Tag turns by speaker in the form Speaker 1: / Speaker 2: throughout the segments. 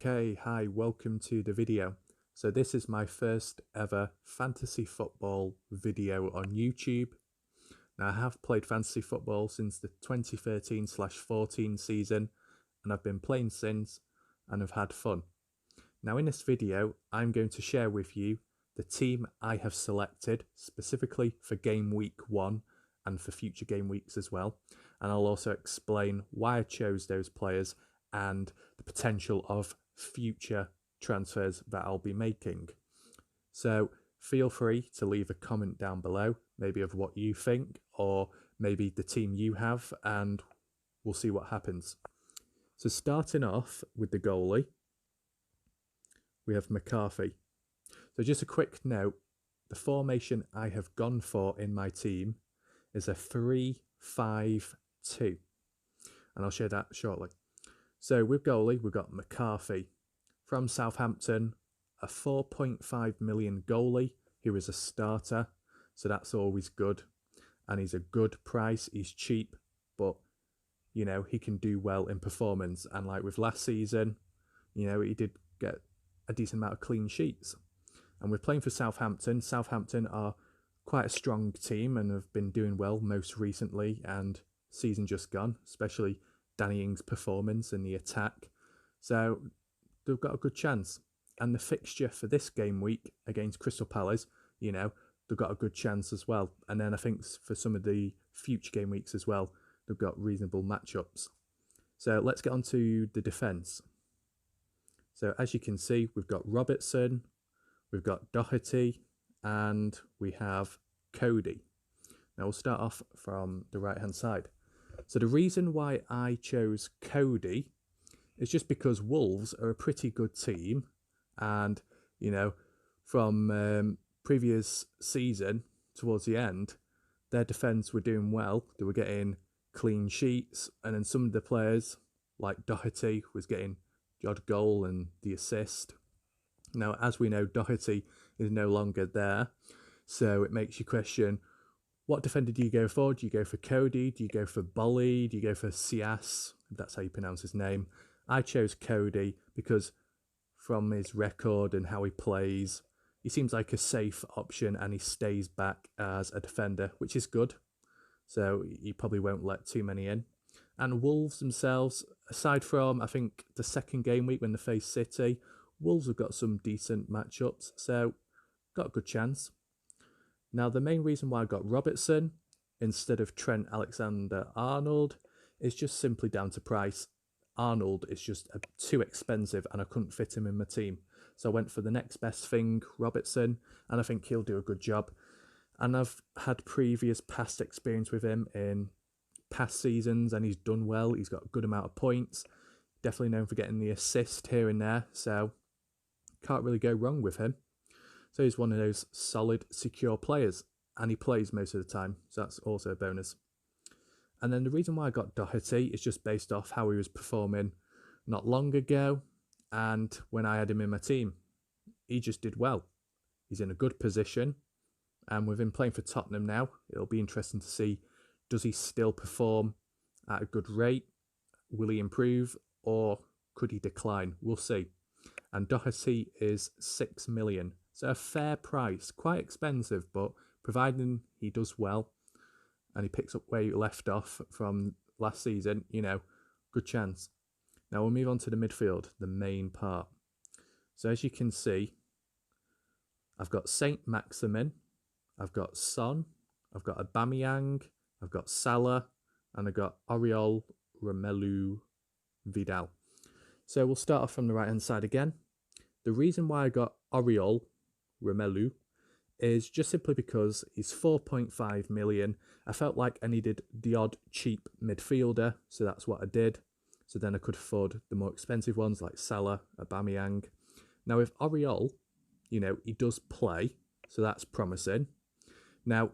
Speaker 1: Okay, hi, welcome to the video. So this is my first ever fantasy football video on YouTube. Now I have played fantasy football since the 2013/14 season and I've been playing since and have had fun. Now in this video, I'm going to share with you the team I have selected specifically for game week 1 and for future game weeks as well. And I'll also explain why I chose those players and the potential of future transfers that I'll be making. So feel free to leave a comment down below, maybe of what you think or maybe the team you have, and we'll see what happens. So starting off with the goalie, we have McCarthy. So just a quick note, the formation I have gone for in my team is a 3-5-2, and I'll show that shortly. So with goalie, we've got McCarthy from Southampton, a 4.5 million goalie who is a starter, so that's always good. And he's a good price, he's cheap, but you know, he can do well in performance. And like with last season, you know, he did get a decent amount of clean sheets. And we're playing for Southampton. Southampton are quite a strong team and have been doing well most recently and season just gone, especially Danny Ings' performance in the attack. So they've got a good chance. And the fixture for this game week against Crystal Palace, you know, they've got a good chance as well. And then I think for some of the future game weeks as well, they've got reasonable matchups. So let's get on to the defence. So as you can see, we've got Robertson, we've got Doherty, and we have Cody. Now we'll start off from the right-hand side. So the reason why I chose Cody is just because Wolves are a pretty good team. And, you know, from previous season towards the end, their defence were doing well. They were getting clean sheets. And then some of the players, like Doherty, was getting the odd goal and the assist. Now, as we know, Doherty is no longer there. So it makes you question, what defender do you go for? Do you go for Cody? Do you go for Bolly? Do you go for Sias? If that's how you pronounce his name. I chose Cody because from his record and how he plays, he seems like a safe option and he stays back as a defender, which is good. So he probably won't let too many in. And Wolves themselves, aside from, I think, the second game week when they face City, Wolves have got some decent matchups, so got a good chance. Now, the main reason why I got Robertson instead of Trent Alexander-Arnold is just simply down to price. Arnold is just too expensive and I couldn't fit him in my team. So I went for the next best thing, Robertson, and I think he'll do a good job. And I've had previous past experience with him in past seasons and he's done well. He's got a good amount of points. Definitely known for getting the assist here and there, so can't really go wrong with him. So he's one of those solid, secure players, and he plays most of the time, so that's also a bonus. And then the reason why I got Doherty is just based off how he was performing not long ago, and when I had him in my team, he just did well. He's in a good position, and with him playing for Tottenham now, it'll be interesting to see, does he still perform at a good rate? Will he improve, or could he decline? We'll see. And Doherty is 6 million. So a fair price, quite expensive, but providing he does well and he picks up where he left off from last season, you know, good chance. Now we'll move on to the midfield, the main part. So as you can see, I've got Saint Maximin, I've got Son, I've got Aubameyang, I've got Salah, and I've got Oriol Romelu Vidal. So we'll start off from the right-hand side again. The reason why I got Oriol Romelu is just simply because he's 4.5 million. I felt like I needed the odd cheap midfielder, so that's what I did. So then I could afford the more expensive ones like Salah, Aubameyang. Now with Oriol, you know, he does play, so that's promising. Now,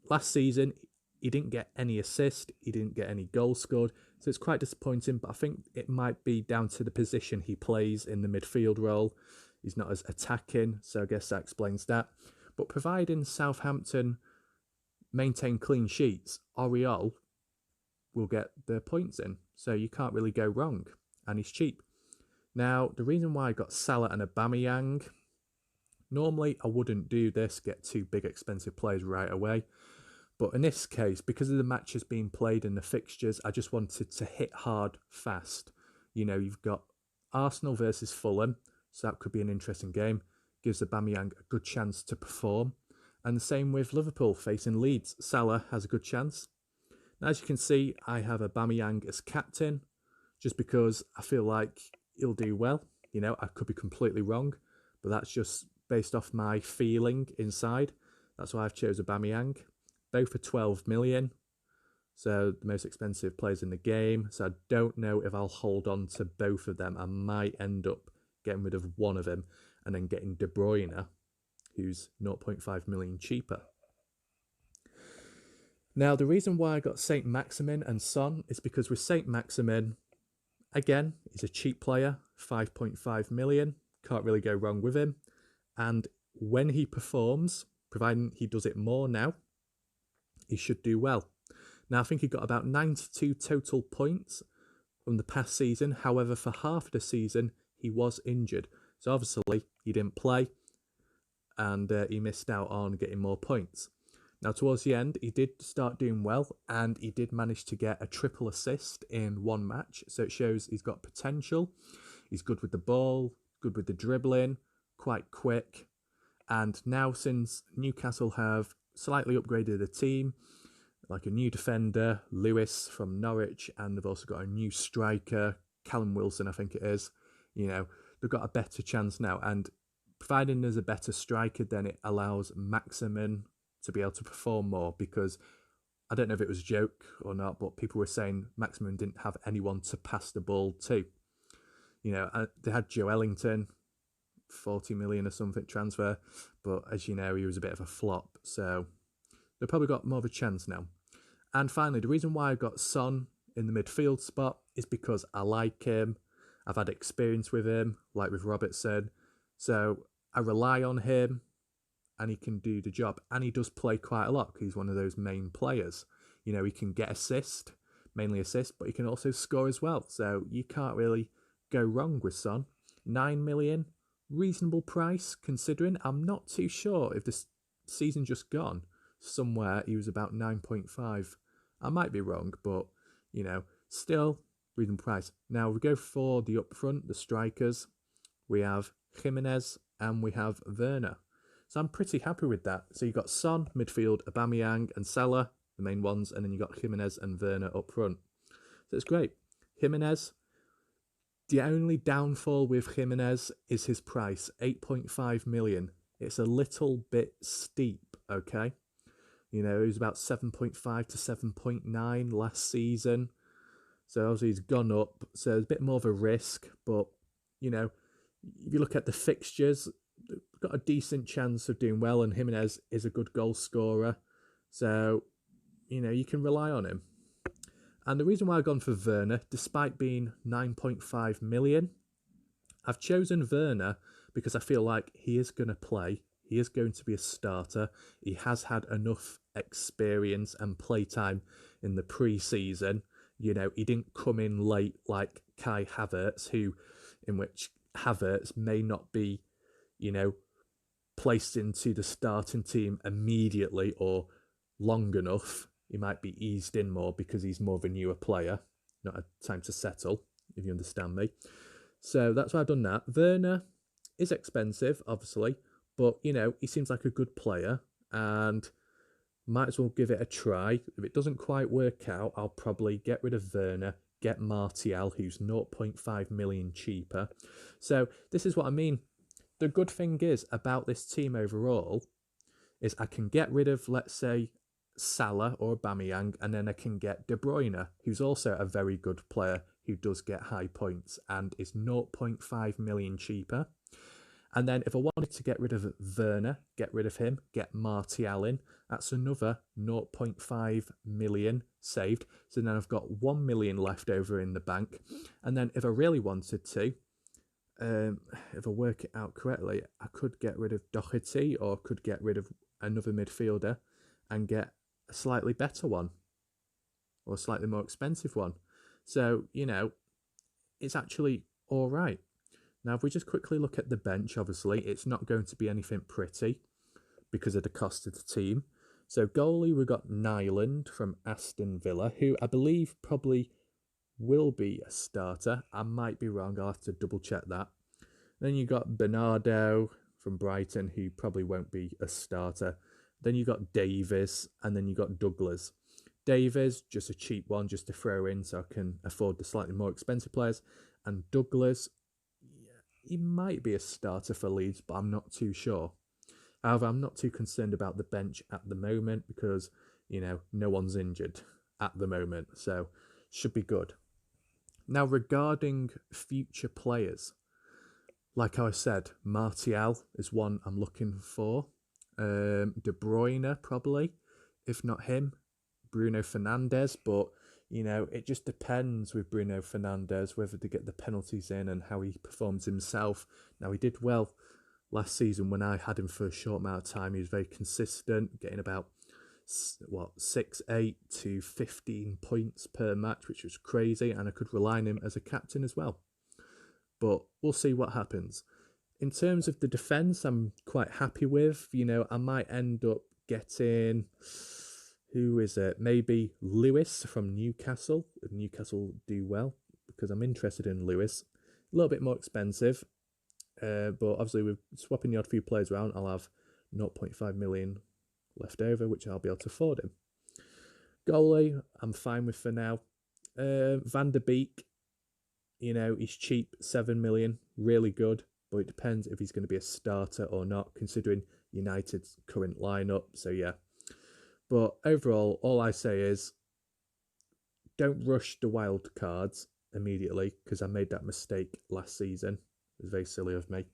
Speaker 1: last season, he didn't get any assist, he didn't get any goals scored, so it's quite disappointing, but I think it might be down to the position he plays in the midfield role. He's not as attacking, so I guess that explains that. But providing Southampton maintain clean sheets, Oriol will get the points in, so you can't really go wrong, and he's cheap. Now, the reason why I got Salah and Aubameyang, normally I wouldn't do this, get two big expensive players right away. But in this case, because of the matches being played and the fixtures, I just wanted to hit hard fast. You know, you've got Arsenal versus Fulham, so that could be an interesting game. Gives Aubameyang a good chance to perform. And the same with Liverpool facing Leeds. Salah has a good chance. Now, as you can see, I have Aubameyang as captain, just because I feel like he'll do well. You know, I could be completely wrong, but that's just based off my feeling inside. That's why I've chosen Aubameyang. Both for 12 million. So the most expensive players in the game. So I don't know if I'll hold on to both of them. I might end up getting rid of one of them and then getting De Bruyne, who's 0.5 million cheaper. Now, the reason why I got Saint Maximin and Son is because with Saint Maximin, again, he's a cheap player, 5.5 million. Can't really go wrong with him. And when he performs, providing he does it more now, he should do well. Now, I think he got about 92 total points from the past season. However, for half of the season, he was injured. So obviously, he didn't play and he missed out on getting more points. Now, towards the end, he did start doing well and he did manage to get a triple assist in one match. So it shows he's got potential. He's good with the ball, good with the dribbling, quite quick. And now, since Newcastle have slightly upgraded the team, like a new defender, Lewis from Norwich, and they've also got a new striker, Callum Wilson, I think it is. You know, they've got a better chance now. And providing there's a better striker, then it allows Maximin to be able to perform more, because I don't know if it was a joke or not, but people were saying Maximin didn't have anyone to pass the ball to. You know, they had Joe Ellington, 40 million or something transfer, but as you know, he was a bit of a flop, so they've probably got more of a chance now. And finally, the reason why I got Son in the midfield spot is because I like him. I've had experience with him, like with Robertson, so I rely on him and he can do the job. And he does play quite a lot because he's one of those main players. You know, he can get assist, mainly assist, but he can also score as well, so you can't really go wrong with Son. 9 million, reasonable price considering. I'm not too sure if this season just gone somewhere he was about 9.5. I might be wrong, but you know, still reasonable price. Now we go for the up front, the strikers. We have Jimenez and we have Werner. So I'm pretty happy with that. So you got Son, midfield, Aubameyang and Salah, the main ones, and then you got Jimenez and Werner up front. So it's great. Jimenez, the only downfall with Jimenez is his price, 8.5 million. It's a little bit steep, okay? You know, he was about 7.5 to 7.9 last season. So obviously he's gone up. So it's a bit more of a risk. But, you know, if you look at the fixtures, they've got a decent chance of doing well. And Jimenez is a good goal scorer. So, you know, you can rely on him. And the reason why I've gone for Werner, despite being 9.5 million, I've chosen Werner because I feel like he is going to play. He is going to be a starter. He has had enough experience and playtime in the pre-season. You know, he didn't come in late like Kai Havertz, in which Havertz may not be, you know, placed into the starting team immediately or long enough. He might be eased in more because he's more of a newer player, not a time to settle, if you understand me. So that's why I've done that. Werner is expensive, obviously, but, you know, he seems like a good player and might as well give it a try. If it doesn't quite work out, I'll probably get rid of Werner, get Martial, who's 0.5 million cheaper. So this is what I mean. The good thing is about this team overall is I can get rid of, let's say, Salah or Aubameyang, and then I can get De Bruyne, who's also a very good player who does get high points and is 0.5 million cheaper. And then if I wanted to get rid of Werner, get rid of him, get Martial in, that's another 0.5 million saved. So then I've got 1 million left over in the bank. And then if I really wanted to, if I work it out correctly, I could get rid of Doherty or could get rid of another midfielder and get a slightly better one or a slightly more expensive one. So, you know, it's actually all right. Now, if we just quickly look at the bench, obviously, it's not going to be anything pretty because of the cost of the team. So goalie, we've got Nyland from Aston Villa, who I believe probably will be a starter. I might be wrong. I'll have to double check that. Then you got Bernardo from Brighton, who probably won't be a starter. Then you got Davies, and then you got Douglas. Davies, just a cheap one, just to throw in so I can afford the slightly more expensive players. And Douglas, yeah, he might be a starter for Leeds, but I'm not too sure. However, I'm not too concerned about the bench at the moment because, no one's injured at the moment. So, should be good. Now, regarding future players, like I said, Martial is one I'm looking for. De Bruyne, probably, if not him. Bruno Fernandes, but it just depends with Bruno Fernandes whether to get the penalties in and how he performs himself. Now, he did well last season when I had him for a short amount of time. He was very consistent, getting about 6, 8 to 15 points per match, which was crazy, and I could rely on him as a captain as well. But we'll see what happens. In terms of the defence, I'm quite happy with. I might end up getting, who is it? Maybe Lewis from Newcastle. If Newcastle do well, because I'm interested in Lewis. A little bit more expensive, but obviously with swapping the odd few players around, I'll have 0.5 million left over, which I'll be able to afford him. Goalie, I'm fine with for now. Van der Beek, he's cheap, 7 million, really good, but it depends if he's going to be a starter or not, considering United's current lineup. So yeah. But overall, all I say is don't rush the wild cards immediately, because I made that mistake last season. It was very silly of me.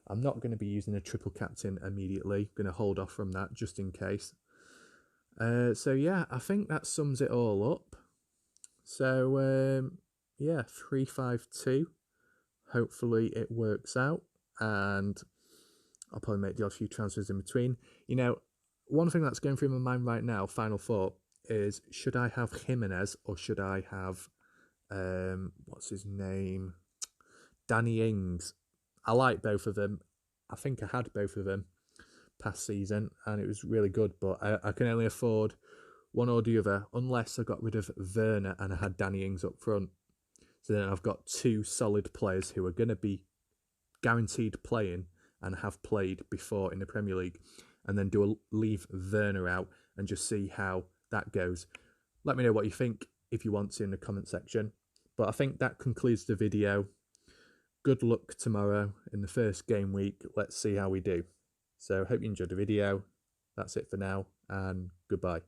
Speaker 1: I'm not going to be using a triple captain immediately. Going to hold off from that just in case. So yeah, I think that sums it all up. So yeah, 3-5-2. Hopefully it works out, and I'll probably make the odd few transfers in between. One thing that's going through my mind right now, final thought, is should I have Jimenez or should I have what's his name? Danny Ings. I like both of them. I think I had both of them past season and it was really good, but I can only afford one or the other unless I got rid of Werner and I had Danny Ings up front. So then I've got two solid players who are going to be guaranteed playing and have played before in the Premier League, and then leave Werner out and just see how that goes. Let me know what you think if you want to in the comment section. But I think that concludes the video. Good luck tomorrow in the first game week. Let's see how we do. So hope you enjoyed the video. That's it for now, and goodbye.